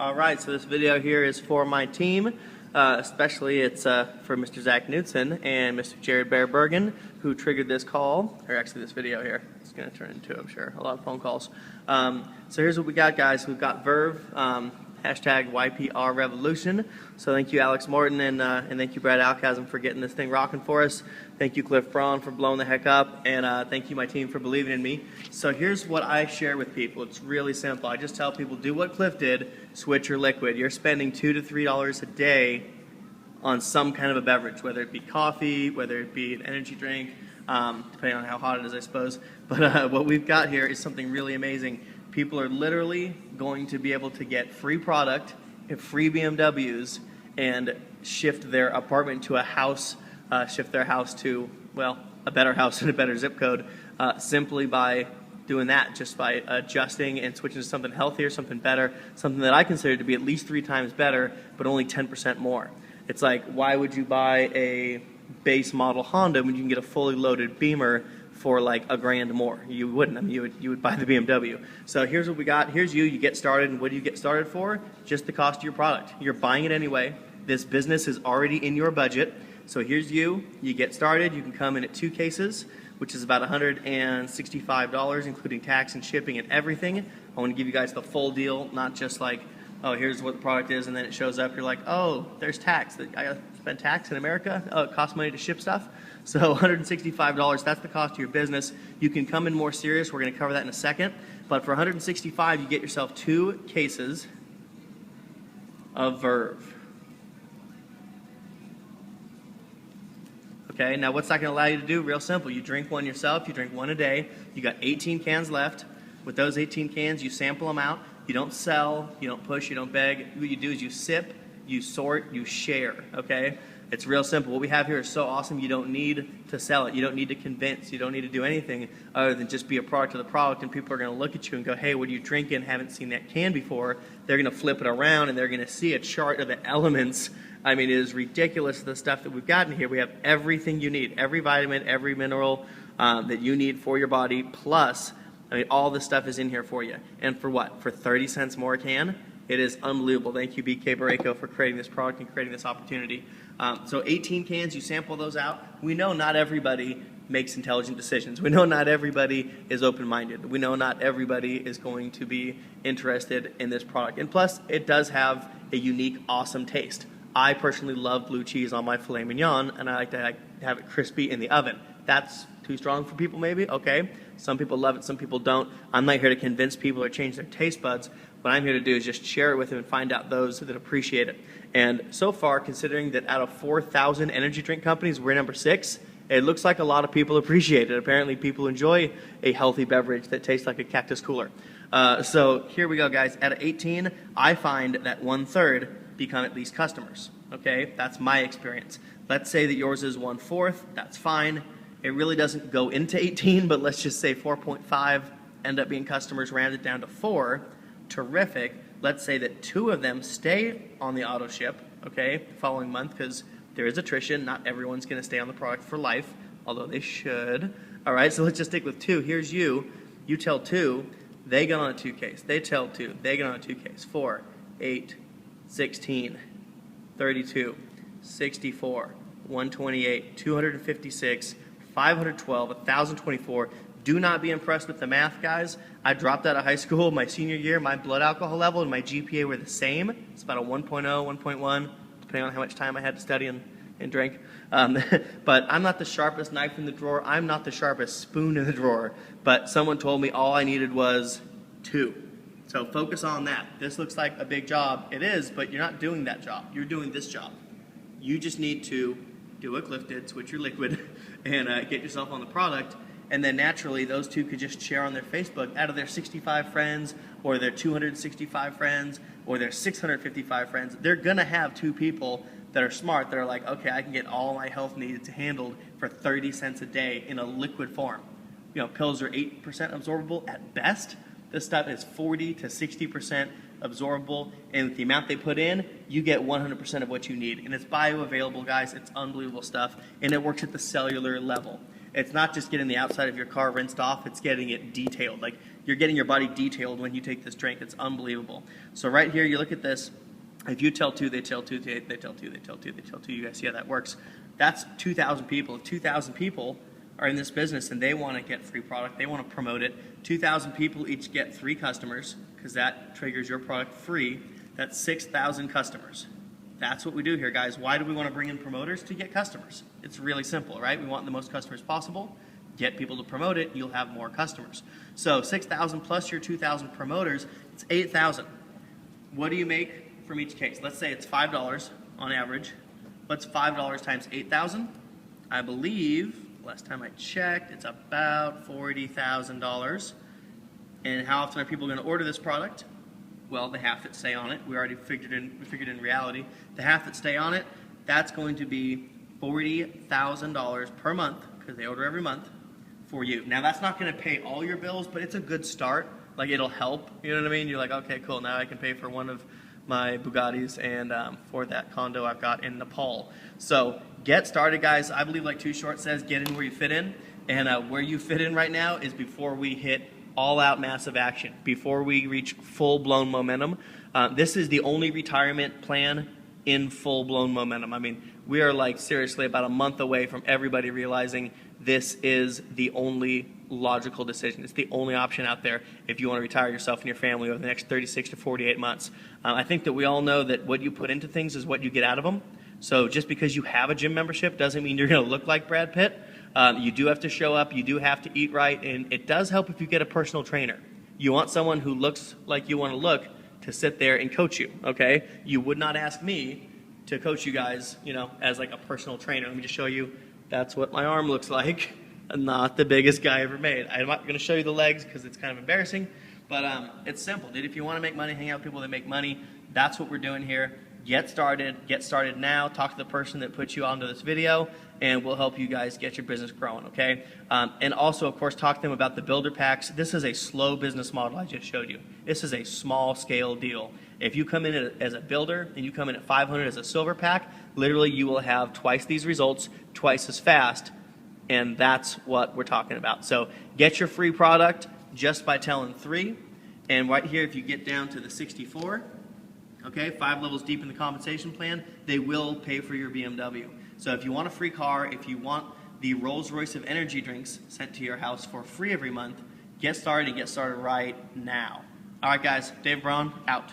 All right, so this video here is for my team. Especially it's for Mr. Zach Knudsen and Mr. Jared Bear Bergen, who triggered this call, or actually this video here. It's going to turn into, I'm sure, a lot of phone calls. So here's what we got, guys. We've got Verve, hashtag YPR Revolution. So thank you, Alex Morton, and thank you, Brad Alchazam, for getting this thing rocking for us. Thank you, Dave Braun, for blowing the heck up, and thank you, my team, for believing in me. So here's what I share with people. It's really simple. I just tell people, do what Cliff did, switch your liquid. You're spending $2 to $3 a day on some kind of a beverage, whether it be coffee, whether it be an energy drink, depending on how hot it is, I suppose. But what we've got here is something really amazing. People are literally going to be able to get free product and free BMWs and shift their apartment to a house, shift their house to, well, a better house and a better zip code, simply by doing that, just by adjusting and switching to something healthier, something better, something that I consider to be at least 3 times better, but only 10% more. It's like, why would you buy a base model Honda when you can get a fully loaded Beamer for like $1,000 more? You wouldn't. I mean, you would buy the BMW. So here's what we got. Here's you get started. And what do you get started for? Just the cost of your product. You're buying it anyway. This business is already in your budget. So here's you get started. You can come in at 2 cases, which is about $165, including tax and shipping and everything. I want to give you guys the full deal, not just like, oh, here's what the product is, and then it shows up. You're like, oh, there's tax. I got to spend tax in America? Oh, it costs money to ship stuff? So $165, that's the cost of your business. You can come in more serious. We're going to cover that in a second. But for $165, you get yourself 2 cases of Verve. Okay, now what's that going to allow you to do? Real simple. You drink one yourself. You drink one a day. You got 18 cans left. With those 18 cans, you sample them out. You don't sell, you don't push, you don't beg. What you do is you sip, you sort, you share, okay? It's real simple. What we have here is so awesome, you don't need to sell it. You don't need to convince. You don't need to do anything other than just be a product of the product, and people are going to look at you and go, hey, what are you drinking? Haven't seen that can before. They're going to flip it around, and they're going to see a chart of the elements. I mean, it is ridiculous, the stuff that we've gotten here. We have everything you need, every vitamin, every mineral that you need for your body, plus I mean, all this stuff is in here for you. And for what? For 30 cents more a can? It is unbelievable. Thank you, BK Barreco, for creating this product and creating this opportunity. So 18 cans, you sample those out. We know not everybody makes intelligent decisions. We know not everybody is open-minded. We know not everybody is going to be interested in this product. And plus, it does have a unique, awesome taste. I personally love blue cheese on my filet mignon, and I like to have it crispy in the oven. That's too strong for people, maybe? Okay. Some people love it, some people don't. I'm not here to convince people or change their taste buds. What I'm here to do is just share it with them and find out those that appreciate it. And so far, considering that out of 4,000 energy drink companies, we're number 6, it looks like a lot of people appreciate it. Apparently, people enjoy a healthy beverage that tastes like a cactus cooler. So here we go, guys. Out of 18, I find that 1/3 become at least customers. Okay, that's my experience. Let's say that yours is 1/4. That's fine. It really doesn't go into 18, but let's just say 4.5 end up being customers, rounded down to 4. Terrific. Let's say that 2 of them stay on the auto ship, okay, the following month, because there is attrition. Not everyone's going to stay on the product for life, although they should. All right, so let's just stick with 2. Here's you. You tell 2. They get on a 2 case. They tell 2. They get on a 2 case. 4, 8, 16, 32, 64, 128, 256, 512, 1,024. Do not be impressed with the math, guys. I dropped out of high school my senior year. My blood alcohol level and my GPA were the same. It's about a 1.0, 1.1, depending on how much time I had to study and drink. But I'm not the sharpest knife in the drawer. I'm not the sharpest spoon in the drawer. But someone told me all I needed was 2. So focus on that. This looks like a big job. It is, but you're not doing that job. You're doing this job. You just need to do what Cliff did, switch your liquid, and get yourself on the product. And then naturally, those 2 could just share on their Facebook. Out of their 65 friends, or their 265 friends, or their 655 friends, they're going to have 2 people that are smart, that are like, okay, I can get all my health needs handled for 30 cents a day in a liquid form. You know, pills are 8% absorbable at best. This stuff is 40 to 60% absorbable, and with the amount they put in, you get 100% of what you need. And it's bioavailable, guys. It's unbelievable stuff, and it works at the cellular level. It's not just getting the outside of your car rinsed off, it's getting it detailed. Like, you're getting your body detailed when you take this drink. It's unbelievable. So right here, you look at this. If you tell 2, they tell 2, they tell 2, they tell 2, they tell 2. You guys see how that works? That's 2,000 people. If 2,000 people are in this business and they want to get free product, they want to promote it, 2,000 people each get 3 customers, because that triggers your product free. That's 6,000 customers. That's what we do here, guys. Why do we want to bring in promoters? To get customers. It's really simple, right? We want the most customers possible. Get people to promote it, you'll have more customers. So 6,000 plus your 2,000 promoters, it's 8,000. What do you make from each case? Let's say it's $5 on average. What's $5 times 8,000? I believe, last time I checked, it's about $40,000. And how often are people going to order this product? Well, the half that stay on it, we already figured in reality. The half that stay on it, that's going to be $40,000 per month, because they order every month, for you. Now, that's not going to pay all your bills, but it's a good start. Like, it'll help. You know what I mean? You're like, okay, cool. Now I can pay for one of my Bugattis and for that condo I've got in Nepal. So get started, guys. I believe, like Too Short says, get in where you fit in. And where you fit in right now is before we hit all-out massive action, before we reach full-blown momentum. This is the only retirement plan in full-blown momentum. I mean, we are, like, seriously about a month away from everybody realizing this is the only logical decision. It's the only option out there if you want to retire yourself and your family over the next 36 to 48 months. I think that we all know that what you put into things is what you get out of them. So just because you have a gym membership doesn't mean you're going to look like Brad Pitt. You do have to show up. You do have to eat right. And it does help if you get a personal trainer. You want someone who looks like you want to look to sit there and coach you, okay? You would not ask me to coach you guys, you know, as like a personal trainer. Let me just show you. That's what my arm looks like. I'm not the biggest guy ever made. I'm not going to show you the legs because it's kind of embarrassing. But it's simple, dude. If you want to make money, hang out with people that make money. That's what we're doing here. Get started. Get started now. Talk to the person that put you onto this video, and we'll help you guys get your business growing, okay? And also, of course, talk to them about the builder packs. This is a slow business model I just showed you. This is a small-scale deal. If you come in as a builder and you come in at 500 as a silver pack, literally you will have twice these results, twice as fast, and that's what we're talking about. So get your free product just by telling 3. And right here, if you get down to the 64, okay, 5 levels deep in the compensation plan, they will pay for your BMW. So if you want a free car, if you want the Rolls Royce of energy drinks sent to your house for free every month, get started and get started right now. All right, guys, Dave Braun, out.